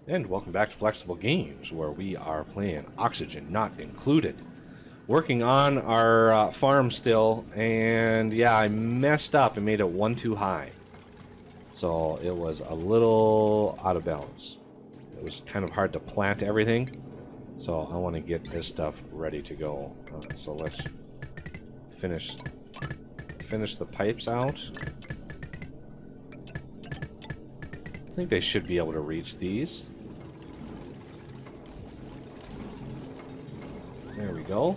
And welcome back to Flexible Games, where we are playing Oxygen Not Included. Working on our farm still, and yeah, I messed up and made it one too high. So it was a little out of balance. It was kind of hard to plant everything, so I want to get this stuff ready to go. So let's finish the pipes out. I think they should be able to reach these. There we go.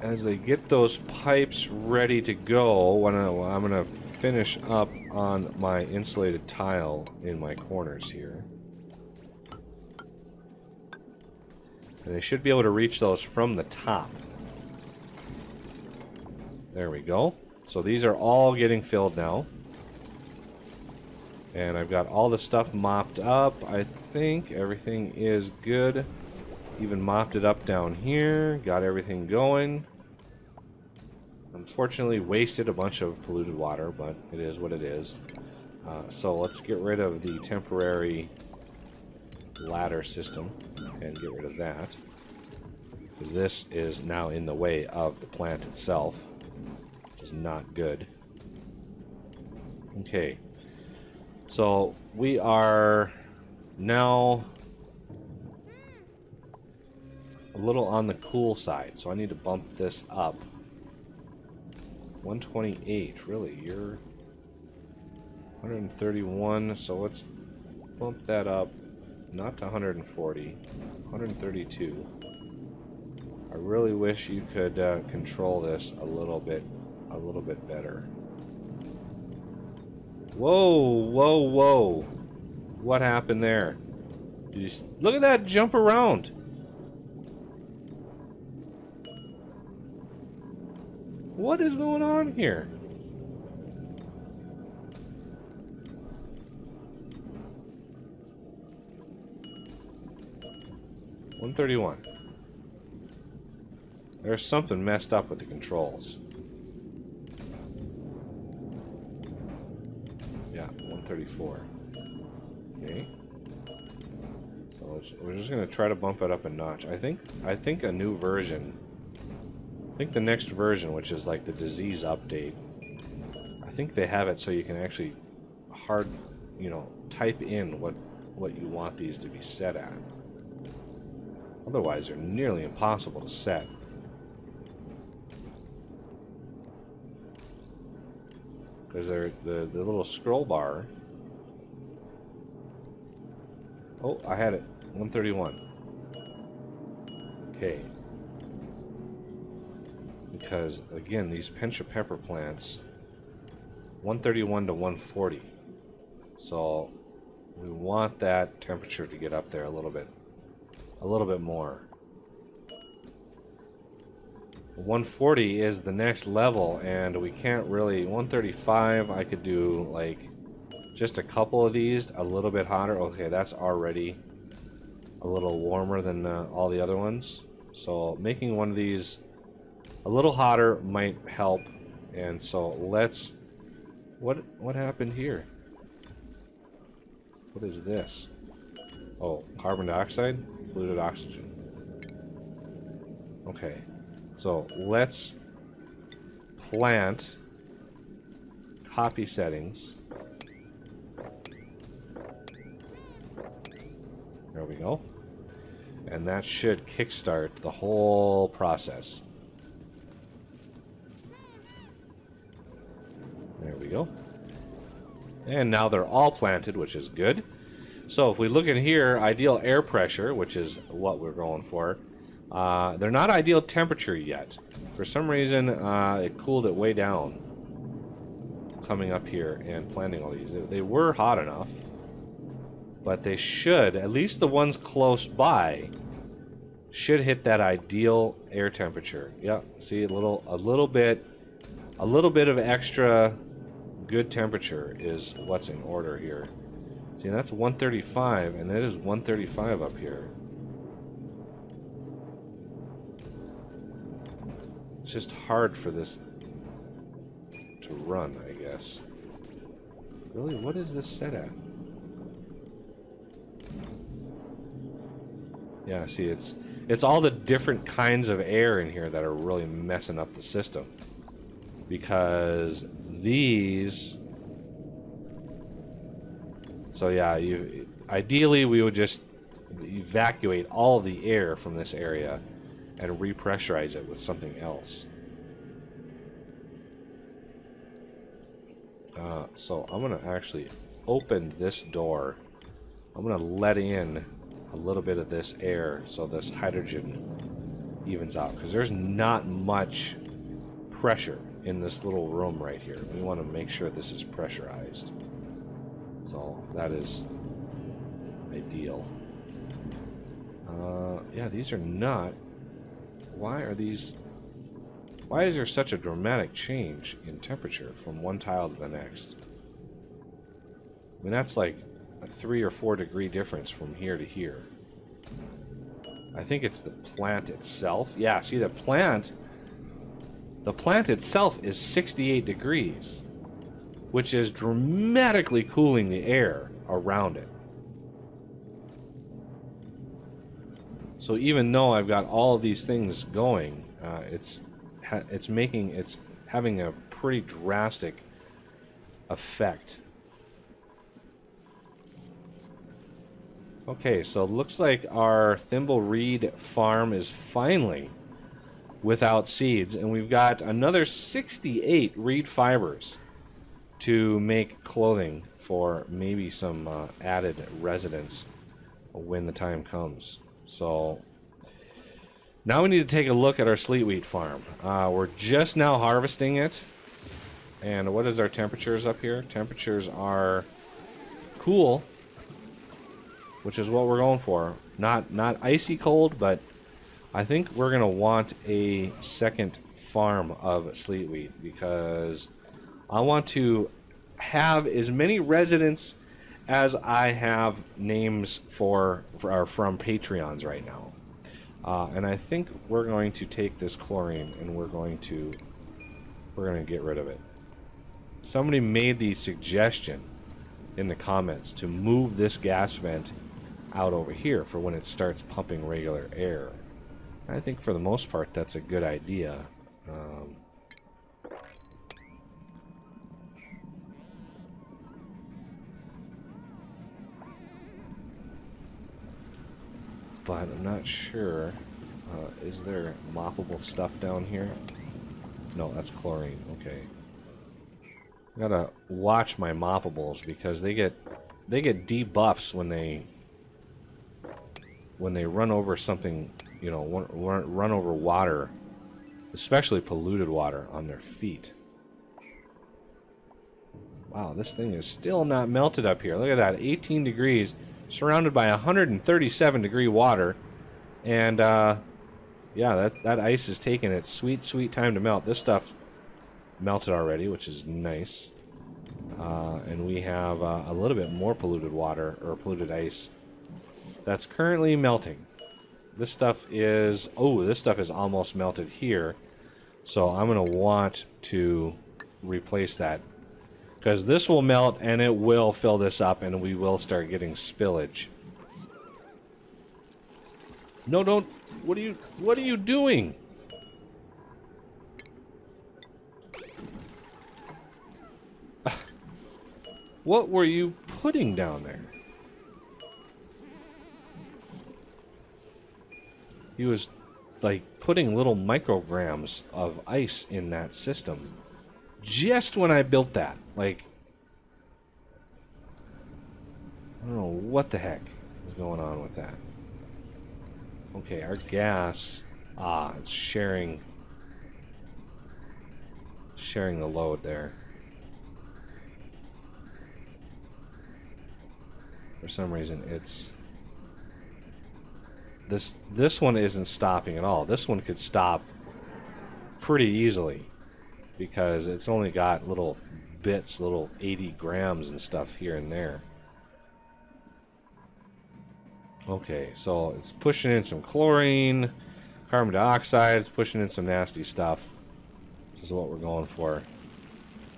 As they get those pipes ready to go, I'm gonna finish up on my insulated tile in my corners here. And they should be able to reach those from the top. There we go. So these are all getting filled now. And I've got all the stuff mopped up. I think everything is good. Even mopped it up down here. Got everything going. Unfortunately, wasted a bunch of polluted water, but it is what it is. So let's get rid of the temporary ladder system and get rid of that. Because this is now in the way of the plant itself, which is not good. Okay. So we are now a little on the cool side, so I need to bump this up. 128, really? You're 131, so let's bump that up, not to 140, 132. I really wish you could control this a little bit better. Whoa, whoa, whoa. What happened there? Look at that jump around. What is going on here? $131. There's something messed up with the controls. Yeah, 134. Okay. So we're just gonna try to bump it up a notch. I think a new version. I think the next version, which is like the disease update, I think they have it so you can actually type in what you want these to be set at. Otherwise, they're nearly impossible to set. Because they're the little scroll bar. Oh, I had it. 131. Okay. Because, again, these pinch of pepper plants, 131 to 140. So, we want that temperature to get up there a little bit more. 140 is the next level, and we can't really... 135, I could do, like, just a couple of these, a little bit hotter. Okay, that's already a little warmer than all the other ones. So, making one of these a little hotter might help, and so let's... What happened here? What is this? Oh, carbon dioxide? Polluted oxygen. Okay, so let's plant copy settings. There we go. And that should kickstart the whole process. There we go. And now they're all planted, which is good. So if we look in here, ideal air pressure, which is what we're going for, they're not ideal temperature yet. For some reason, it cooled it way down coming up here and planting all these. They were hot enough, but they should, at least the ones close by, should hit that ideal air temperature. Yep, see, a little bit of extra good temperature is what's in order here. See, that's 135, and that is 135 up here. It's just hard for this to run, I guess. Really, what is this set at? Yeah, see, it's all the different kinds of air in here that are really messing up the system. Because these... So yeah, ideally we would just evacuate all of the air from this area and repressurize it with something else. So I'm going to actually open this door. I'm going to let in a little bit of this air so this hydrogen evens out, because there's not much pressure in this little room right here. We want to make sure this is pressurized. So that is ideal. Yeah, these are not... Why are these... Why is there such a dramatic change in temperature from one tile to the next? I mean, that's like a 3 or 4 degree difference from here to here. I think it's the plant itself. Yeah, see, the plant itself is 68 degrees, which is dramatically cooling the air around it. So even though I've got all of these things going, it's having a pretty drastic effect. Okay, so it looks like our thimblereed farm is finally without seeds, and we've got another 68 reed fibers to make clothing for maybe some added residents when the time comes. So now we need to take a look at our sleet wheat farm. We're just now harvesting it. And what is our temperatures up here? Temperatures are cool, which is what we're going for. Not icy cold, but I think we're going to want a second farm of sleet wheat, because I want to have as many residents as I have names from Patreons right now. And I think we're going to take this chlorine and we're going to get rid of it. Somebody made the suggestion in the comments to move this gas vent out over here for when it starts pumping regular air. I think for the most part that's a good idea. But I'm not sure. Is there moppable stuff down here? No, that's chlorine. Okay. I gotta watch my moppables, because they get debuffs when they run over something, you know, run over water, especially polluted water, on their feet. Wow, this thing is still not melted up here. Look at that, 18 degrees, surrounded by 137 degree water, and yeah, that ice is taking its sweet time to melt. This stuff melted already, which is nice. And we have a little bit more polluted water, or polluted ice, that's currently melting. This stuff is... Oh, this stuff is almost melted here. So I'm going to want to replace that, because this will melt and it will fill this up and we will start getting spillage. No, don't... What are you doing? What were you putting down there? He was like putting little micrograms of ice in that system just when I built that. Like, I don't know what the heck is going on with that. Okay, our gas, it's sharing the load there. For some reason, it's this one isn't stopping at all. This one could stop pretty easily, because it's only got little bits, little 80 grams and stuff here and there. Okay, so it's pushing in some chlorine, carbon dioxide, it's pushing in some nasty stuff. This is what we're going for.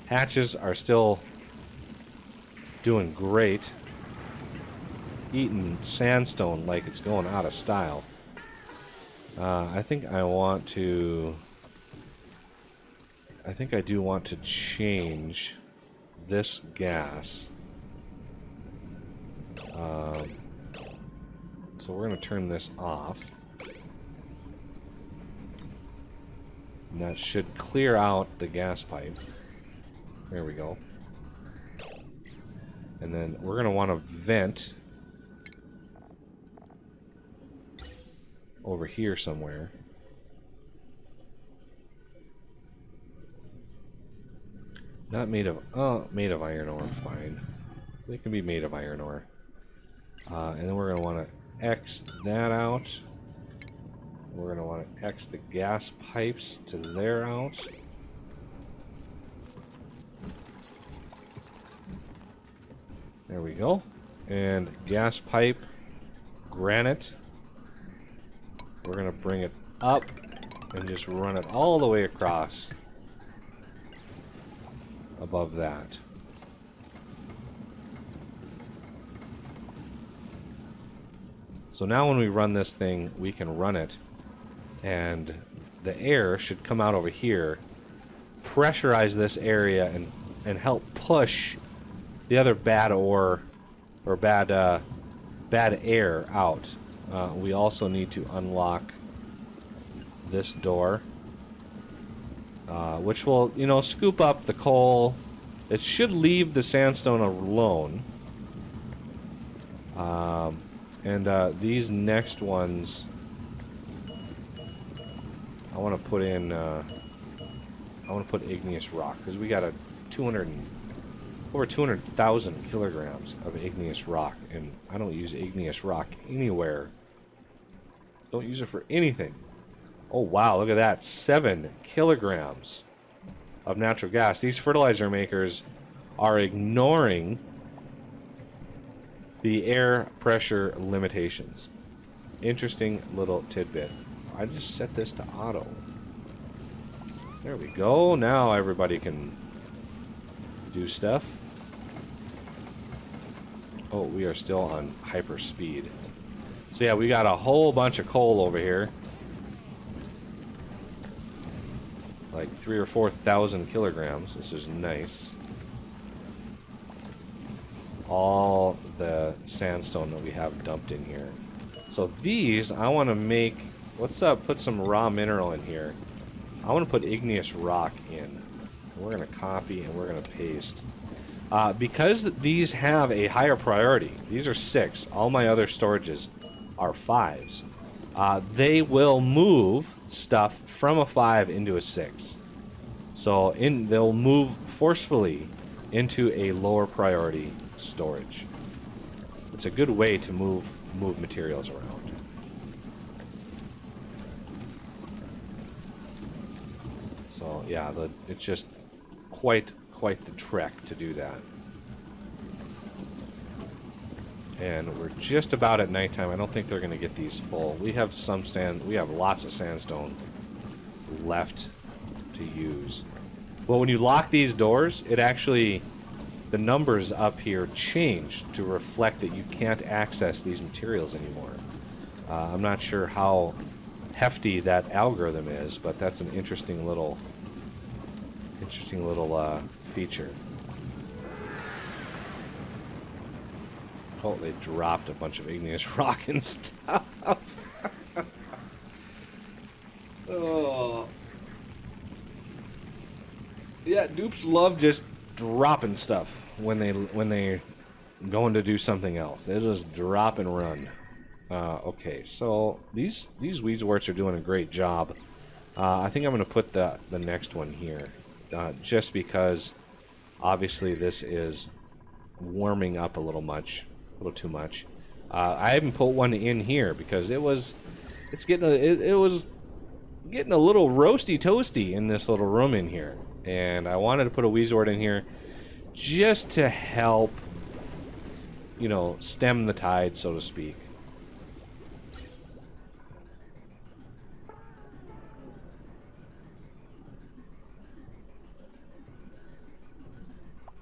Hatches are still doing great. eating sandstone like it's going out of style. I think I want to... I think I do want to change this gas. So we're going to turn this off. And that should clear out the gas pipe. There we go. And then we're going to want to vent over here somewhere. Not made of... Oh, made of iron ore, fine. They can be made of iron ore. And then we're going to want to X that out. We're going to want to X the gas pipes to there out. There we go. And gas pipe, granite. We're going to bring it up and just run it all the way across above that. So now when we run this thing, we can run it, and the air should come out over here, pressurize this area, and help push the other bad ore or bad air out. We also need to unlock this door, which will, you know, scoop up the coal. It should leave the sandstone alone. And these next ones, I want to put in, I want to put igneous rock, because we got a over 200,000 kilograms of igneous rock, and I don't use igneous rock anywhere. Don't use it for anything. Oh wow, look at that, 7 kilograms of natural gas. These fertilizer makers are ignoring the air pressure limitations. Interesting little tidbit. I just set this to auto. There we go. Now everybody can do stuff. Oh, we are still on hyper speed. So yeah, we got a whole bunch of coal over here. Like 3,000 or 4,000 kilograms. This is nice. All the sandstone that we have dumped in here. So these, I want to make... Let's put some raw mineral in here. I want to put igneous rock in. We're going to copy and we're going to paste. Because these have a higher priority, these are 6. All my other storages are 5s. They will move stuff from a 5 into a 6. So they'll move forcefully into a lower priority storage. It's a good way to move materials around. So yeah, it's just quite the trek to do that. And we're just about at nighttime. I don't think they're going to get these full. We have we have lots of sandstone left to use. Well, when you lock these doors, it actually, the numbers up here change to reflect that you can't access these materials anymore. I'm not sure how hefty that algorithm is, but that's an interesting little feature. Oh, they dropped a bunch of igneous rock and stuff. Oh. Yeah, dupes love just dropping stuff when they going to do something else. They just drop and run. Okay, so these weedsworts are doing a great job. I think I'm going to put the next one here, just because obviously this is warming up a little too much. I haven't put one in here because it was getting a little roasty toasty in this little room in here, and I wanted to put a weezwort in here just to help, you know, stem the tide, so to speak.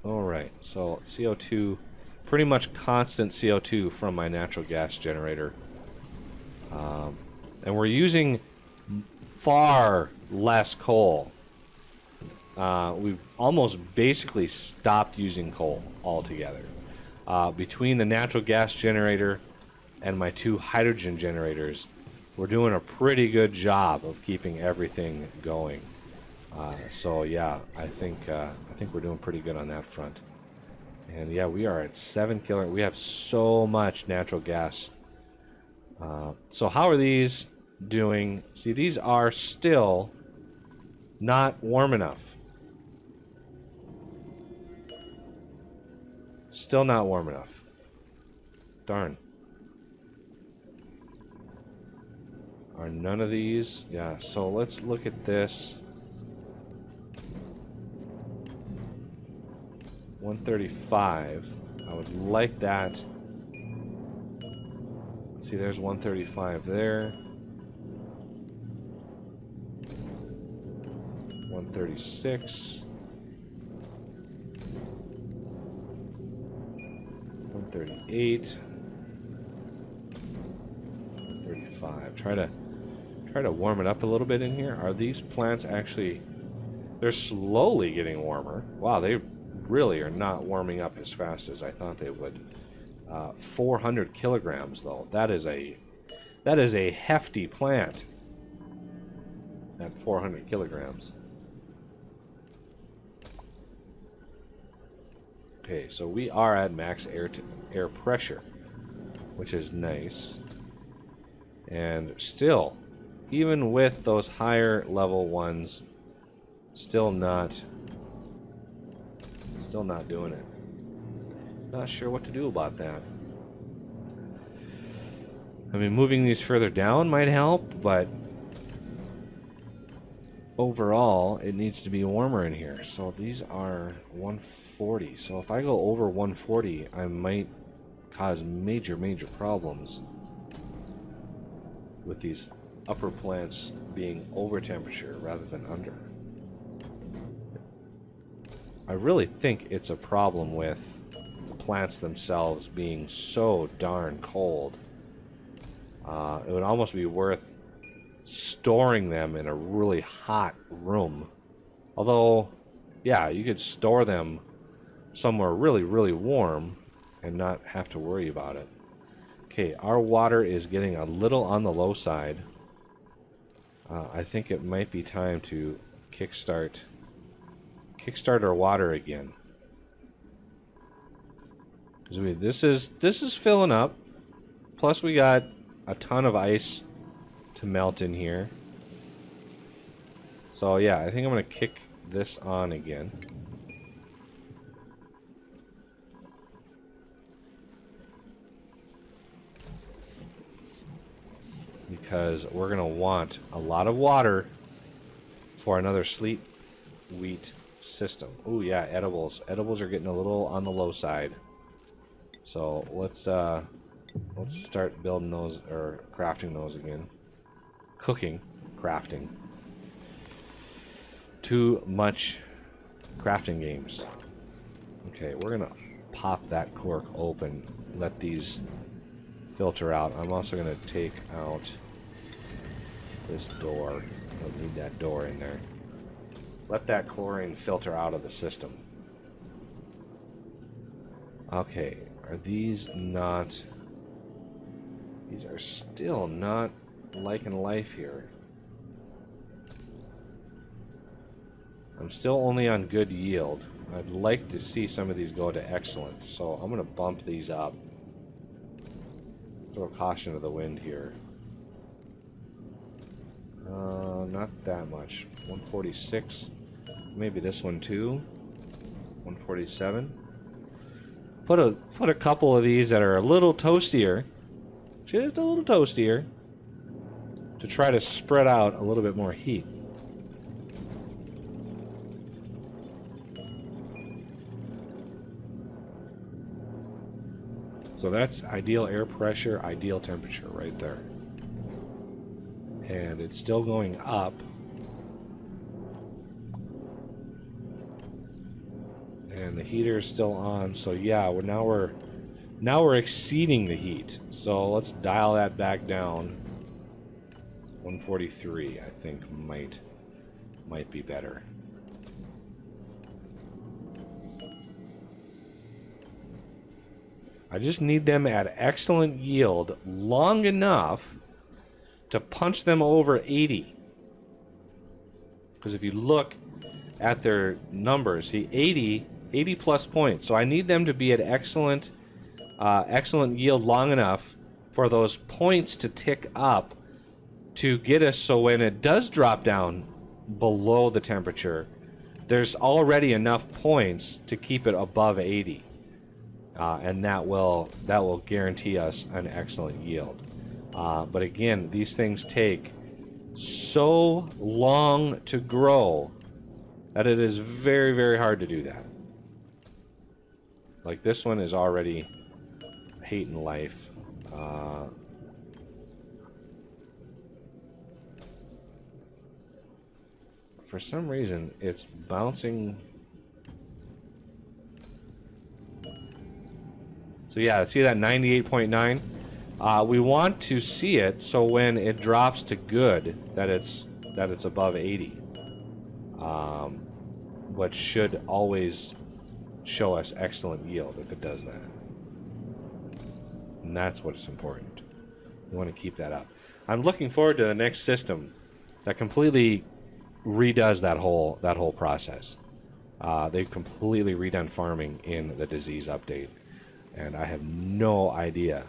Alright, so CO2 pretty much constant CO2 from my natural gas generator. And we're using far less coal. We've almost basically stopped using coal altogether. Between the natural gas generator and my 2 hydrogen generators, we're doing a pretty good job of keeping everything going. So yeah, I think we're doing pretty good on that front. And yeah, we are at 7 kilo. We have so much natural gas. So how are these doing? See, these are still not warm enough. Still not warm enough. Darn. Are none of these? Yeah, so let's look at this. 135. I would like that. See, there's 135 there. 136. 138. 135. Try to warm it up a little bit in here. Are these plants actually... They're slowly getting warmer. Wow, they really are not warming up as fast as I thought they would. 400 kilograms, though. That is a hefty plant at 400 kilograms. Okay, so we are at max air pressure, which is nice. And still, even with those higher level ones, still not doing it. Not sure what to do about that. I mean, moving these further down might help, but overall, it needs to be warmer in here. So these are 140. So if I go over 140, I might cause major problems with these upper plants being over temperature rather than under. I really think it's a problem with the plants themselves being so darn cold. It would almost be worth storing them in a really hot room. Although, yeah, you could store them somewhere really warm and not have to worry about it. Okay, our water is getting a little on the low side. I think it might be time to kickstart our water again. This is filling up. Plus we got a ton of ice to melt in here. So yeah, I think I'm gonna kick this on again. Because we're gonna want a lot of water for another sleet wheat system. Oh yeah, edibles. Edibles are getting a little on the low side. So let's start building those or crafting those again. Cooking, crafting. Too much crafting games. Okay, we're gonna pop that cork open. Let these filter out. I'm also gonna take out this door. Don't need that door in there. Let that chlorine filter out of the system. Okay, are these not... These are still not liking life here. I'm still only on good yield. I'd like to see some of these go to excellent, so I'm going to bump these up. Throw caution to the wind here. Not that much. 146. Maybe this one too. 147. Put a couple of these that are a little toastier. Just a little toastier. To try to spread out a little bit more heat. So that's ideal air pressure, ideal temperature right there. And it's still going up. And the heater is still on, so yeah, now we're Now we're exceeding the heat. So let's dial that back down. 143, I think, might be better. I just need them at excellent yield long enough to punch them over 80. Because if you look at their numbers, see 80 plus points. So I need them to be at excellent yield long enough for those points to tick up to get us so when it does drop down below the temperature, there's already enough points to keep it above 80. And that will guarantee us an excellent yield. But again, these things take so long to grow that it is very, very hard to do that. Like this one is already hating life. For some reason, it's bouncing. So yeah, see that 98.9? We want to see it so when it drops to good, that it's above 80. What should always show us excellent yield if it does that. And that's what's important. We want to keep that up. I'm looking forward to the next system that completely redoes that whole process. They've completely redone farming in the disease update, and I have no idea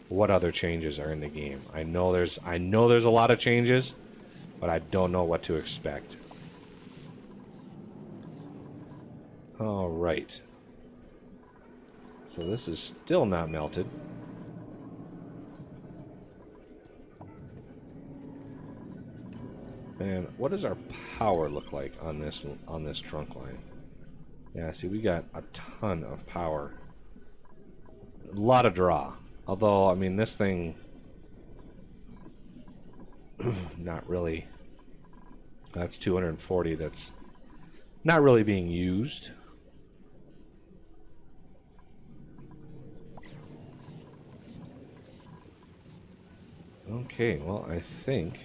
what other changes are in the game. I know there's a lot of changes, but I don't know what to expect. All right. So this is still not melted. And what does our power look like on this trunk line? Yeah, see, we got a ton of power. A lot of draw. Although, I mean, this thing not really. That's 240. That's not really being used. Okay, well, I think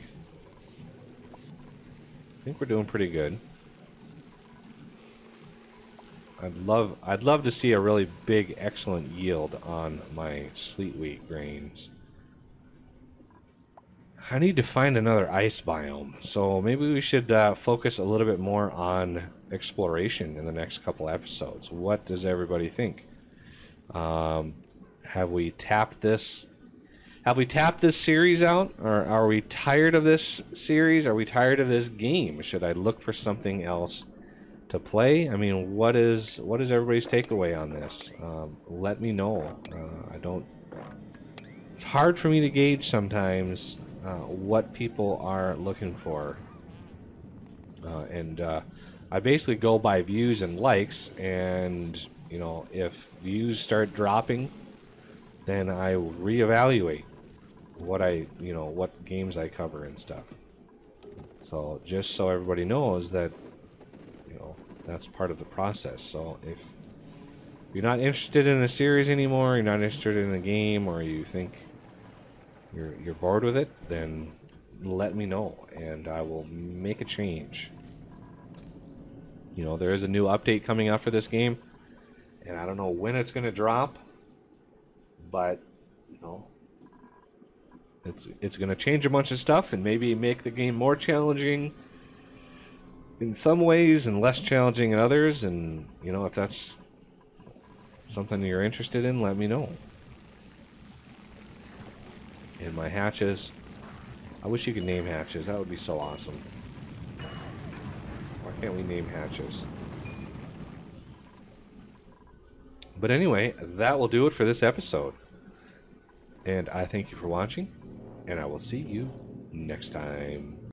we're doing pretty good. I'd love to see a really big, excellent yield on my sleet wheat grains. I need to find another ice biome, so maybe we should focus a little bit more on exploration in the next couple episodes. What does everybody think? Have we tapped this? Have we tapped this series out? Or are we tired of this series? Are we tired of this game? Should I look for something else to play? I mean, what is everybody's takeaway on this? Let me know. It's hard for me to gauge sometimes what people are looking for. And I basically go by views and likes, and you know, if views start dropping, then I reevaluate what games I cover and stuff. So just so everybody knows that, you know, that's part of the process. So if you're not interested in a series anymore, you're not interested in a game, or you think you're bored with it, then let me know and I will make a change. You know, there is a new update coming out for this game, and I don't know when it's going to drop, but you know, it's going to change a bunch of stuff and maybe make the game more challenging in some ways and less challenging in others. And you know, if that's something you're interested in, let me know. And my hatches, I wish you could name hatches. That would be so awesome. Why can't we name hatches? But anyway, that will do it for this episode. And I thank you for watching, and I will see you next time.